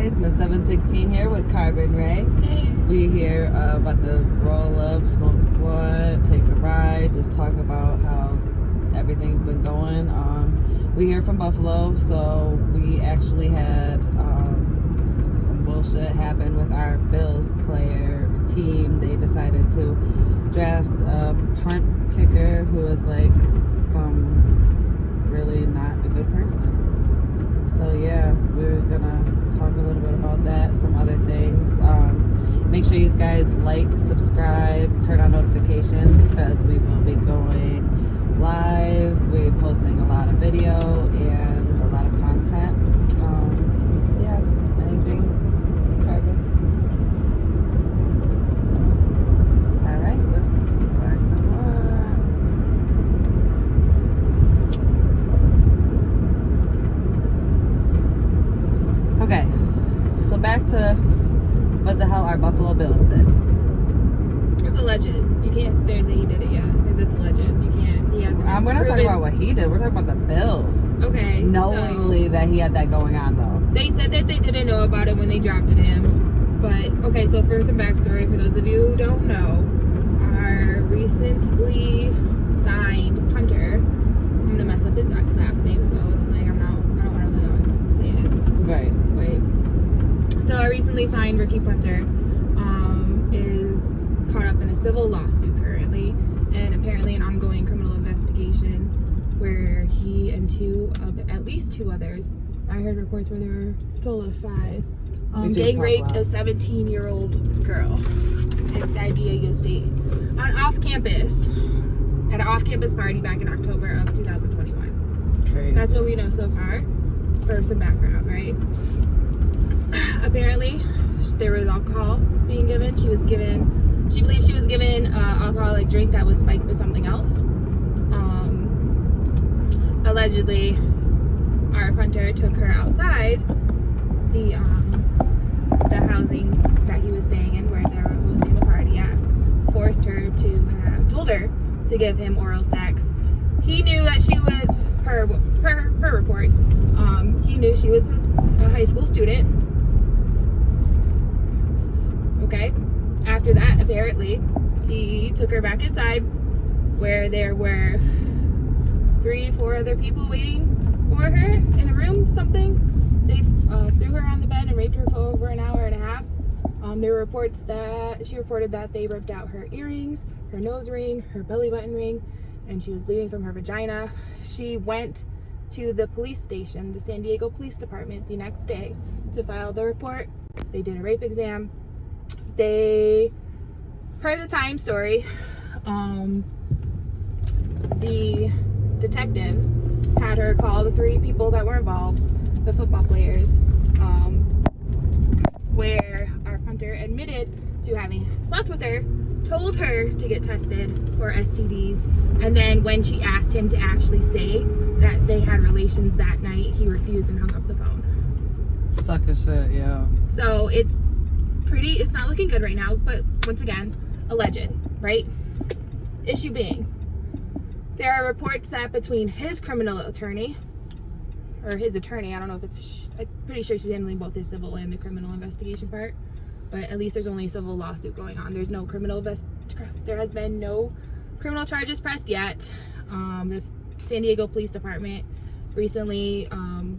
guys, Miss 716 here with Carbon Ray. Hey. We here about to roll up, smoke a blunt, take a ride, just talk about how everything's been going. We here from Buffalo, so we actually had some bullshit happen with our Bills player team. They decided to draft a punt kicker who is like some really not a good person. So yeah, we're gonna talk a little bit about that, some other things. Make sure you guys like, subscribe, turn on notifications because we will be going live. We're posting a lot of video and a lot of content. Yeah, anything, Carbon? All right, let's start them up. Okay, so back to what the hell our Buffalo Bills did. It's alleged. You can't say he did it yet because it's alleged. You can't. He hasn't. We're not talking about what he did. We're talking about the Bills. Okay. Knowingly that he had that going on, though. They said that they didn't know about it when they drafted him. But okay, so for some backstory, for those of you who don't know, our recently signed punter. I'm gonna mess up his last name, so it's like I don't want to say it. Right. So our recently signed rookie punter is caught up in a civil lawsuit currently, and apparently an ongoing criminal investigation where he and at least two others, I heard reports where there were a total of 5, gang raped a 17-year-old girl in San Diego State at an off-campus party back in October of 2021. Crazy. That's what we know so far for some background, right? Apparently, there was alcohol being given. She believed she was given alcoholic drink that was spiked with something else. Allegedly, our punter took her outside the housing that he was staying in, where they were hosting the party at. Told her to give him oral sex. He knew that she was per reports. He knew she was a high school student. Okay. After that, apparently, he took her back inside where there were 3-4 other people waiting for her in a room, something. They threw her on the bed and raped her for over an hour and a half. There were reports that she reported that they ripped out her earrings, her nose ring, her belly button ring, and she was bleeding from her vagina. She went to the police station, the San Diego Police Department, the next day to file the report. They did a rape exam. Per the Time story, the detectives had her call the 3 people that were involved, the football players, where our punter admitted to having slept with her, told her to get tested for STDs, and then when she asked him to actually say that they had relations that night, he refused and hung up the phone. Sucker shit, yeah. So it's not looking good right now, but once again, alleged, right? Issue being, there are reports that between his criminal attorney, or his attorney, I don't know if I'm pretty sure she's handling both the civil and the criminal investigation part, but at least there's only a civil lawsuit going on. There has been no criminal charges pressed yet. The San Diego Police Department recently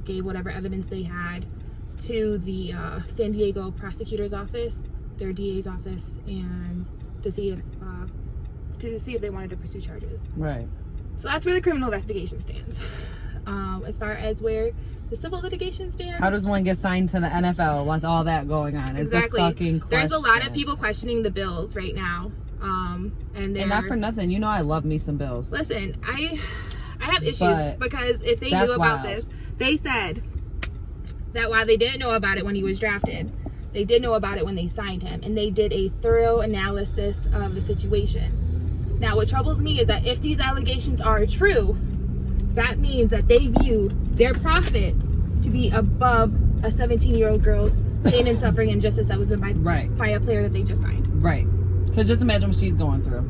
gave whatever evidence they had to the San Diego prosecutor's office, their DA's office, and to see if they wanted to pursue charges. Right. So that's where the criminal investigation stands. As far as where the civil litigation stands, How does one get signed to the NFL with all that going on? Exactly. Is the fucking question. There's a lot of people questioning the Bills right now, and not for nothing. You know I love me some Bills. Listen, I have issues because if they knew about this, they said that while they didn't know about it when he was drafted, they did know about it when they signed him, and they did a thorough analysis of the situation. Now, what troubles me is that if these allegations are true, that means that they viewed their profits to be above a 17-year-old girl's pain and suffering and justice that was by a player that they just signed. Right. Because just imagine what she's going through.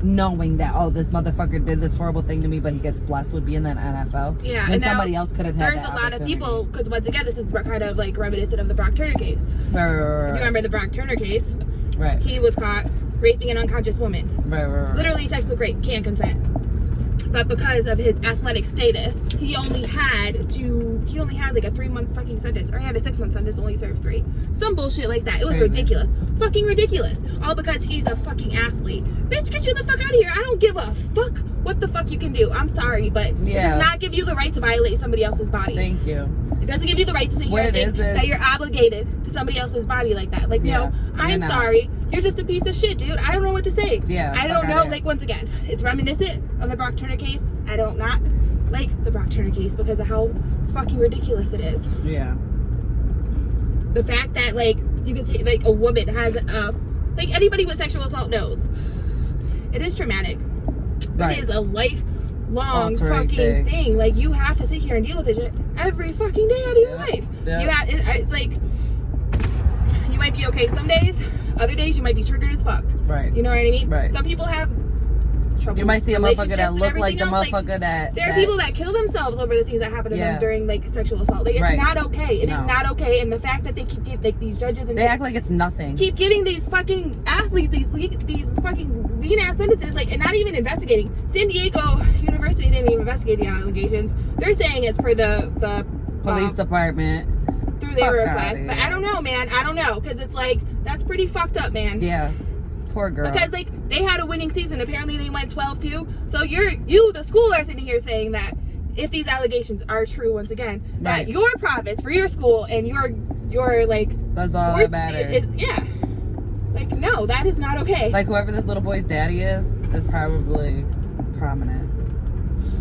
knowing that, oh, this motherfucker did this horrible thing to me, but he gets blessed with being in the NFL. Yeah, and somebody else could have had there's that a lot of opportunity. people, because once again, this is kind of like reminiscent of the Brock Turner case. Right. If you remember the Brock Turner case, Right. he was caught raping an unconscious woman. Right. Literally textbook rape, can't consent. But because of his athletic status, he only had like a 3-month fucking sentence, or he had a 6-month sentence, only served 3. Some bullshit like that. It was Crazy. ridiculous. Fucking ridiculous. All because he's a fucking athlete. Bitch, get you the fuck out of here. I don't give a fuck what the fuck you can do. I'm sorry, but it does not give you the right to violate somebody else's body. Thank you. It doesn't give you the right to sit here and think that you're obligated to somebody else's body like that. Like, no, I'm sorry. You're just a piece of shit, dude. I don't know what to say. Yeah. I don't know. Like, once again, it's reminiscent of the Brock Turner case. I don't not like the Brock Turner case because of how fucking ridiculous it is. Yeah. The fact that, like, you can say, like, a woman has like, anybody with sexual assault knows. It is traumatic. Right. It is a lifelong Altering fucking thing. Like, you have to sit here and deal with this shit every fucking day out of your life. Yeah. You have, it's like, you might be okay some days, other days you might be triggered as fuck. Right. You know what I mean? Right. Some people have trouble. You might see a motherfucker that relationships look and like the everything else. motherfucker that. There are people that kill themselves over the things that happen to them during, like, sexual assault. Like, it's Right. not okay. It No. is not okay. And the fact that they keep giving, like, these judges and They shit, act like it's nothing. keep giving these fucking athletes these fucking lean ass sentences, like, and not even investigating. San Diego University didn't even investigate the allegations. They're saying it's per the Police department. through their Fuck request, outta but here. I don't know, man. I don't know, because it's like, that's pretty fucked up, man. Yeah. Poor girl. Because, like, they had a winning season. Apparently they went 12-2. So you the school, are sitting here saying that if these allegations are true, once again, that your profits for your school and your like, that's all that matters. Like, no, that is not okay. Like, whoever this little boy's daddy is probably prominent.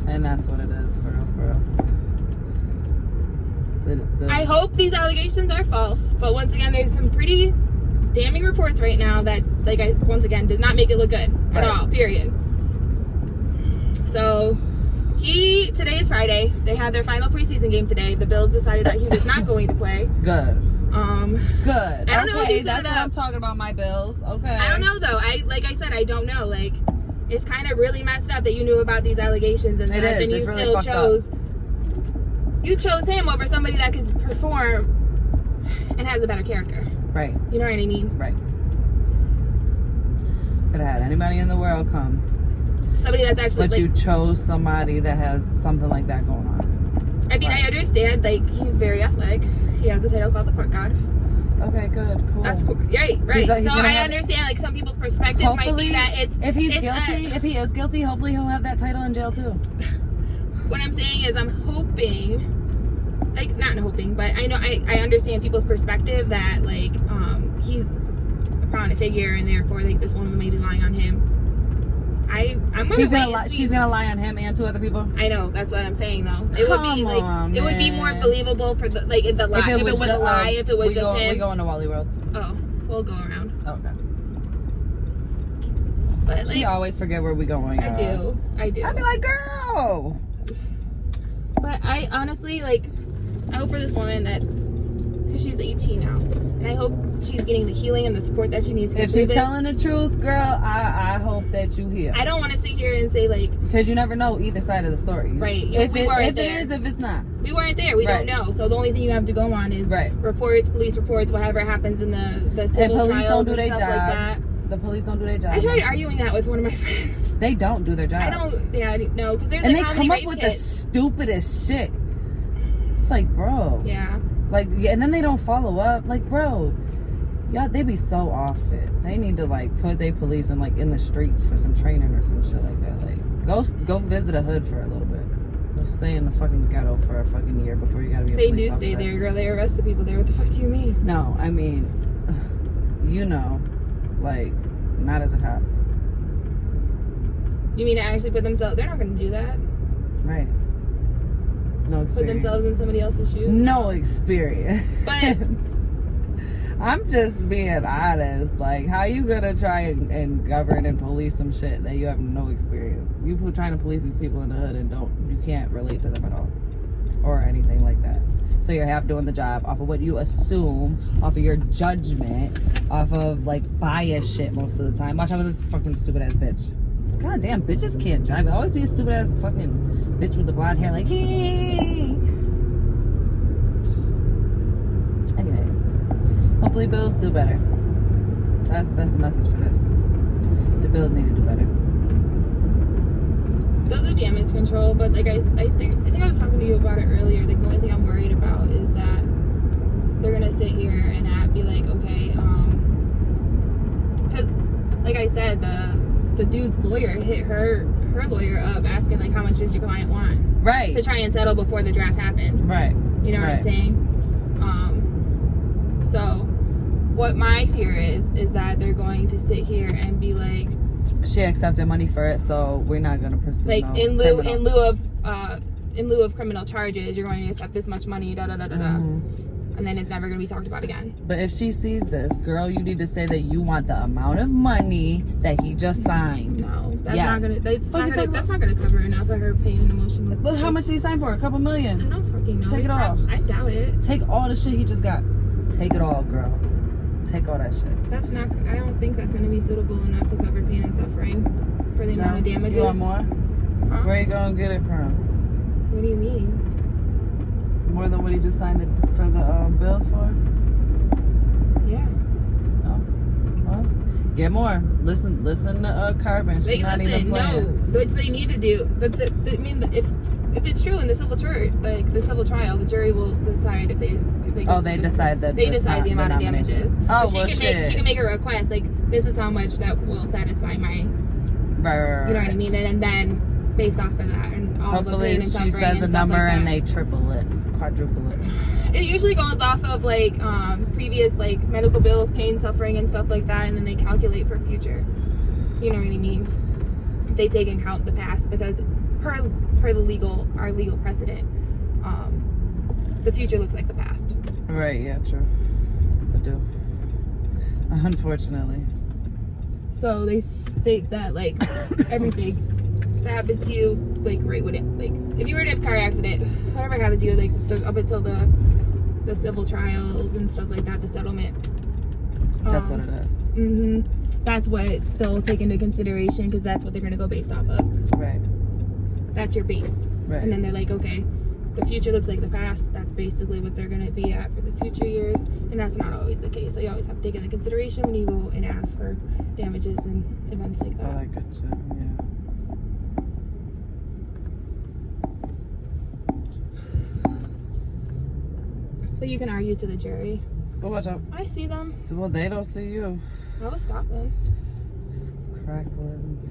And that's what it is, for real. I hope these allegations are false, but once again, there's some pretty damning reports right now that, like, once again, did not make it look good at all, period. So, today is Friday. They had their final preseason game today. The Bills decided that he was not going to play. Good. Good. I don't know if he set that's it what up. I'm talking about, my Bills. Okay. I don't know, though. Like I said, I don't know. Like, it's kind of really messed up that you knew about these allegations and stuff, and you really still chose. You chose him over somebody that could perform and has a better character. Right. You know what I mean? Right. Could have had anybody in the world come. Somebody that's actually, But like, you chose somebody that has something like that going on. I mean, I understand, like, he's very athletic. He has a title called the Pork God. Okay, good, cool. That's cool. Right. He's So gonna I have- understand, like, some people's perspective might be that it's... if he is guilty, hopefully he'll have that title in jail too. What I'm saying is, I'm hoping, like, not hoping, but I know, I understand people's perspective that, like, he's a prominent figure and therefore, like, this woman may be lying on him. I'm gonna lie. She's gonna lie on him and 2 other people. I know, that's what I'm saying, though. It would be like, on, it would be more believable for the, like, the lie. If it was a lie, if it was just him. We going to Wally World. Oh, we'll go around. Okay. But, She like, always forget where we going. I do. I'd be like, girl. But I honestly, like, I hope for this woman that, because she's 18 now, and I hope she's getting the healing and the support that she needs to If she's telling the truth, girl, I hope that you heal. I don't want to sit here and say, like, because you never know either side of the story. Right. If it is, if it's not. We weren't there. We don't know. So the only thing you have to go on is reports, police reports, whatever happens in the civil trials and stuff like that. The police don't do their job. I tried arguing that with one of my friends. They don't do their job. I don't know, because there's, and like, they come up with the stupidest shit. It's like, bro. Yeah. Like, and then they don't follow up. Like, bro, y'all, they be so off it. They need to, like, put their police in, like, in the streets for some training or some shit like that. Like, go visit a hood for a little bit. Go stay in the fucking ghetto for a fucking year before you gotta be a police officer. They do stay there, girl. They arrest the people there. What the fuck do you mean? No, I mean, you know, like, not as a cop. You mean to actually put themselves... They're not going to do that. Right. No experience. Put themselves in somebody else's shoes. No experience. But... I'm just being honest. Like, how you gonna try and govern and police some shit that you have no experience? You trying to police these people in the hood and you can't relate to them at all. Or anything like that. So you're half doing the job off of what you assume, off of your judgment, off of, like, bias shit most of the time. Watch out for this fucking stupid ass bitch. God damn, bitches can't drive. Always be a stupid ass fucking bitch with the blonde hair, like, hee. Anyways, hopefully bills do better. That's the message for this. The bills need to do better. They'll do damage control, but like I think I was talking to you about it earlier. Like the only thing I'm worried about is that they're gonna sit here and be like, okay, because like I said, the dude's lawyer hit her lawyer up asking like, how much does your client want? Right. To try and settle before the draft happened. Right. You know what I'm saying? So what my fear is that they're going to sit here and be like, she accepted money for it, so we're not gonna pursue. Like no in criminal. lieu of criminal charges, you're going to accept this much money, da da da da da, and then it's never going to be talked about again. But if she sees this, girl, you need to say that you want the amount of money that he just signed. No, that's Yes. not gonna. That's not gonna cover enough of her pain and emotion. Look, how much did he sign for? A couple I million. don't fucking know. Take it all. I doubt it. Take all the shit he just got. Take it all, girl. Take all that shit. That's not. I don't think that's gonna be suitable enough to cover pain and suffering for the amount of damages. You want more? Huh? Where you gonna get it from? What do you mean? More than what he just signed for the bills for? Yeah. Oh, well, get more. Listen to Carbon. She's not even playing. What they need to do. I mean, if it's true in the civil trial, the jury will decide if they. Oh, they decide that. They decide the amount of damages. Oh, But well, shit. She can make a request like, this is how much that will satisfy my. Right. You know what I mean? And then based off of that and all the Hopefully pain and she suffering says a and number stuff like and that. they triple it, quadruple it. It usually goes off of like previous like medical bills, pain, suffering, and stuff like that, and then they calculate for future. You know what I mean? They take into account the past because per our legal precedent, the future looks like the past. Right. Yeah. True. I do. Unfortunately. So they think that like everything that happens to you, like right with it, like if you were to have a car accident, whatever happens to you, like up until the civil trials and stuff like that, the settlement. That's what it is. That's what they'll take into consideration because that's what they're gonna go based off of. Right. That's your base. Right. And then they're like, okay, the future looks like the past. That's basically what they're gonna be at for the future years, and that's not always the case. So you always have to take into consideration when you go and ask for damages and events like that. I like it too. Yeah. But you can argue to the jury. Well, watch out. I see them. Well, they don't see you. I was stopping. Cracklins.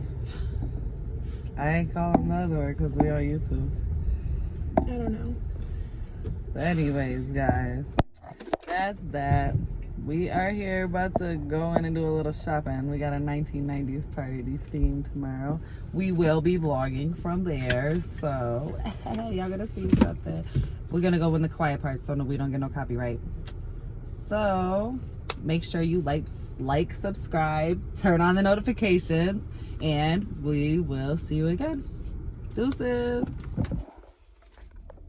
I ain't calling the other word because we on YouTube. I don't know. But anyways, guys, that's that. We are here about to go in and do a little shopping. We got a 1990s party theme tomorrow. We will be vlogging from there, so y'all gonna see something. We're gonna go in the quiet part so we don't get no copyright. So make sure you like, subscribe, turn on the notifications, and we will see you again. Deuces.